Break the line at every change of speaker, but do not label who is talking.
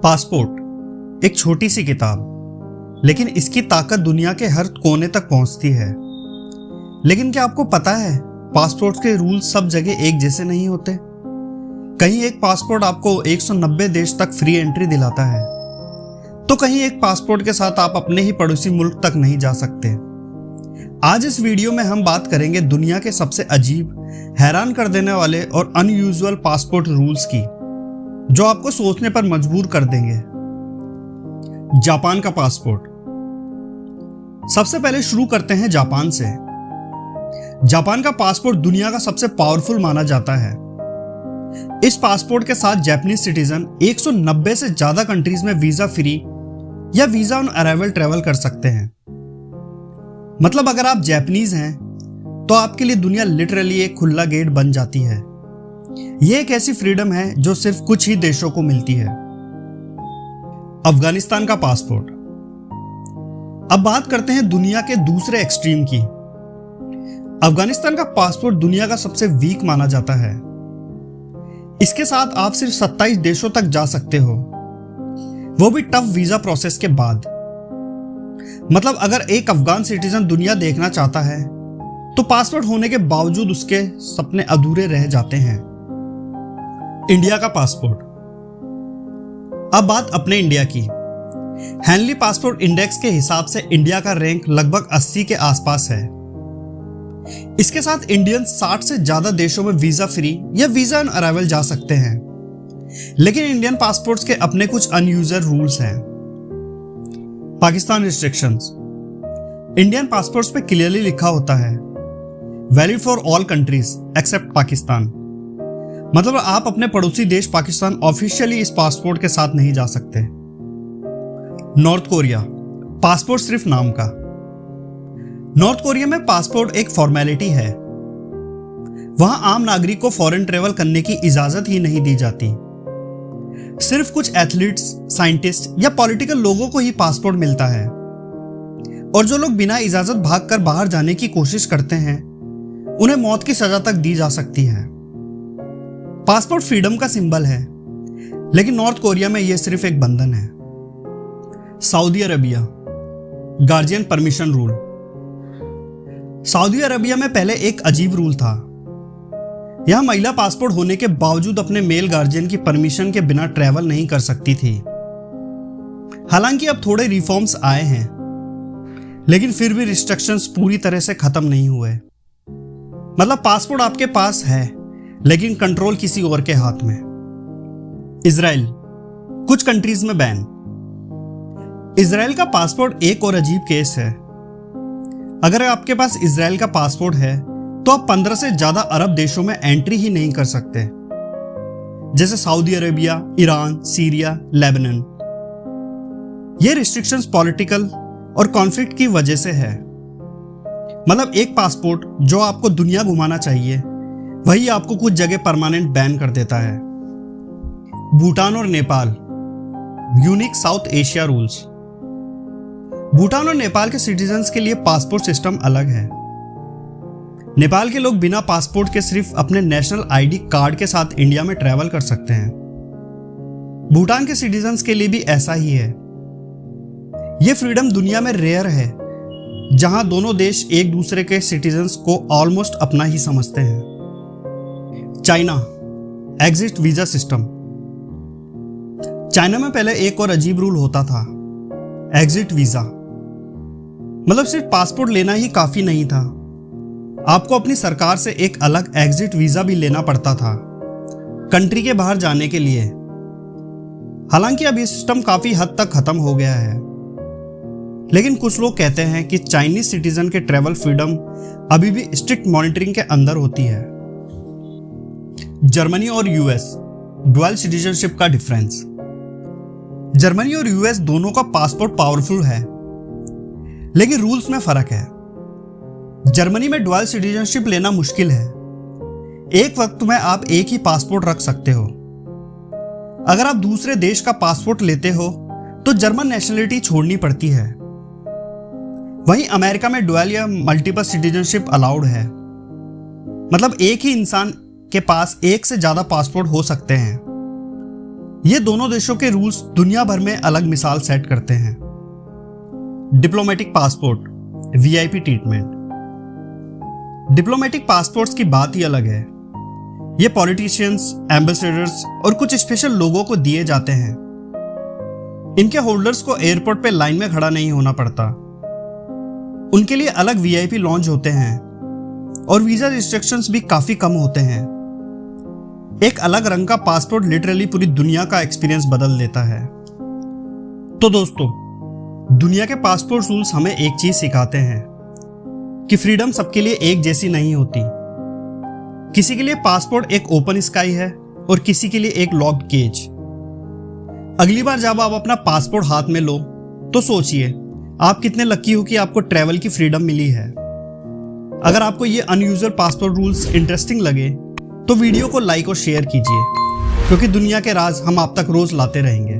Passport एक छोटी सी किताब, लेकिन इसकी ताकत दुनिया के हर कोने तक पहुंचती है। लेकिन क्या आपको पता है, पासपोर्ट के रूल सब जगह एक जैसे नहीं होते। कहीं एक पासपोर्ट आपको 190 देश तक फ्री एंट्री दिलाता है, तो कहीं एक पासपोर्ट के साथ आप अपने ही पड़ोसी मुल्क तक नहीं जा सकते। आज इस वीडियो में हम बात करेंगे दुनिया के सबसे अजीब, हैरान कर देने वाले और अनयूजुअल पासपोर्ट रूल्स की, जो आपको सोचने पर मजबूर कर देंगे। जापान का पासपोर्ट। सबसे पहले शुरू करते हैं जापान से। जापान का पासपोर्ट दुनिया का सबसे पावरफुल माना जाता है। इस पासपोर्ट के साथ जापानीज सिटीजन 190 से ज्यादा कंट्रीज में वीजा फ्री या वीजा ऑन अराइवल ट्रेवल कर सकते हैं। मतलब अगर आप जापानीज हैं तो आपके लिए दुनिया लिटरली एक खुला गेट बन जाती है। यह एक ऐसी फ्रीडम है जो सिर्फ कुछ ही देशों को मिलती है। अफगानिस्तान का पासपोर्ट। अब बात करते हैं दुनिया के दूसरे एक्सट्रीम की। अफगानिस्तान का पासपोर्ट दुनिया का सबसे वीक माना जाता है। इसके साथ आप सिर्फ 27 देशों तक जा सकते हो, वो भी टफ वीजा प्रोसेस के बाद। मतलब अगर एक अफगान सिटीजन दुनिया देखना चाहता है तो पासपोर्ट होने के बावजूद उसके सपने अधूरे रह जाते हैं। इंडिया का पासपोर्ट। अब बात अपने इंडिया की। हेनली पासपोर्ट इंडेक्स के हिसाब से इंडिया का रैंक लगभग 80 के आसपास है। इसके साथ इंडियन 60 से ज्यादा देशों में वीजा फ्री या वीजा ऑन अराइवल जा सकते हैं। लेकिन इंडियन पासपोर्ट्स के अपने कुछ अनयूजुअल रूल्स हैं। पाकिस्तान रिस्ट्रिक्शंस। इंडियन पासपोर्ट्स पे क्लियरली लिखा होता है valid for all countries except Pakistan. मतलब आप अपने पड़ोसी देश पाकिस्तान ऑफिशियली इस पासपोर्ट के साथ नहीं जा सकते। North Korea. पासपोर्ट सिर्फ नाम का। नॉर्थ कोरिया में पासपोर्ट एक फॉर्मेलिटी है। वहां आम नागरिक को फॉरेन ट्रेवल करने की इजाजत ही नहीं दी जाती। सिर्फ कुछ एथलीट्स, साइंटिस्ट या पॉलिटिकल लोगों को ही पासपोर्ट मिलता है। और जो लोग बिना इजाजत भागकर बाहर जाने की कोशिश करते हैं, उन्हें मौत की सजा तक दी जा सकती है। पासपोर्ट फ्रीडम का सिंबल है, लेकिन नॉर्थ कोरिया में यह सिर्फ एक बंधन है। Saudi Arabia. Guardian permission rule. Saudi Arabia में पहले एक अजीब रूल था। यहां महिला पासपोर्ट होने के बावजूद अपने मेल गार्जियन की परमिशन के बिना ट्रैवल नहीं कर सकती थी। हालांकि अब थोड़े रिफॉर्म्स आए हैं, लेकिन फिर भी रिस्ट्रिक्शंस पूरी तरह से खत्म नहीं हुए। मतलब पासपोर्ट आपके पास है, लेकिन कंट्रोल किसी और के हाथ में। इजराइल। कुछ कंट्रीज में बैन। इजराइल का पासपोर्ट एक और अजीब केस है। अगर आपके पास इजराइल का पासपोर्ट है तो आप 15 से ज्यादा अरब देशों में एंट्री ही नहीं कर सकते, जैसे Saudi Arabia, Iran, Syria, Lebanon. ये रिस्ट्रिक्शंस पॉलिटिकल और कॉन्फ्लिक्ट की वजह से है। मतलब एक पासपोर्ट जो आपको दुनिया घुमाना चाहिए, वही आपको कुछ जगह परमानेंट बैन कर देता है। भूटान और Nepal. Unique south Asia rules. Bhutan और नेपाल के सिटीजन्स के लिए पासपोर्ट सिस्टम अलग है। नेपाल के लोग बिना पासपोर्ट के सिर्फ अपने नेशनल आईडी कार्ड के साथ इंडिया में ट्रैवल कर सकते हैं। भूटान के सिटीजन्स के लिए भी ऐसा ही है। यह फ्रीडम दुनिया में रेयर है, जहां दोनों देश एक दूसरे के सिटीजन्स को ऑलमोस्ट अपना ही समझते हैं। China. Exit visa system. China में पहले एक और अजीब रूल होता था, एग्जिट वीजा। मतलब सिर्फ पासपोर्ट लेना ही काफी नहीं था, आपको अपनी सरकार से एक अलग एग्जिट वीजा भी लेना पड़ता था कंट्री के बाहर जाने के लिए। हालांकि अब यह सिस्टम काफी हद तक खत्म हो गया है, लेकिन कुछ लोग कहते हैं कि चाइनीज सिटीजन के ट्रैवल फ्रीडम अभी भी स्ट्रिक्ट मॉनिटरिंग के अंदर होती है। जर्मनी और यूएस। डुअल सिटीजनशिप का डिफरेंस। जर्मनी और यूएस दोनों का पासपोर्ट पावरफुल है, लेकिन रूल्स में फर्क है। जर्मनी में डुअल सिटीजनशिप लेना मुश्किल है। एक वक्त में आप एक ही पासपोर्ट रख सकते हो। अगर आप दूसरे देश का पासपोर्ट लेते हो तो जर्मन नेशनलिटी छोड़नी पड़ती है। वहीं अमेरिका में डुअल या मल्टीपल सिटीजनशिप अलाउड है। मतलब एक ही इंसान के पास एक से ज्यादा पासपोर्ट हो सकते हैं। ये दोनों देशों के रूल्स दुनिया भर में अलग मिसाल सेट करते हैं। Diplomatic passport, VIP treatment. Diplomatic passports की बात ही अलग है। ये पॉलिटिशियंस, एम्बेसडर्स और कुछ स्पेशल लोगों को दिए जाते हैं। इनके होल्डर्स को एयरपोर्ट पे लाइन में खड़ा नहीं होना पड़ता। उनके लिए अलग वीआईपी लॉन्ज होते हैं और वीजा रिस्ट्रिक्शंस भी काफी कम होते हैं। एक अलग रंग का पासपोर्ट लिटरली पूरी दुनिया का एक्सपीरियंस बदल देता है। तो दोस्तों, दुनिया के पासपोर्ट रूल्स हमें एक चीज सिखाते हैं कि फ्रीडम सबके लिए एक जैसी नहीं होती। किसी के लिए पासपोर्ट एक ओपन स्काई है और किसी के लिए एक लॉक्ड केज। अगली बार जब आप अपना पासपोर्ट हाथ में लो तो सोचिए आप कितने लकी हो कि आपको ट्रैवल की फ्रीडम मिली है। अगर आपको ये अनयूजुअल पासपोर्ट रूल्स इंटरेस्टिंग लगे तो वीडियो को लाइक और शेयर कीजिए, क्योंकि दुनिया के राज हम आप तक रोज लाते रहेंगे।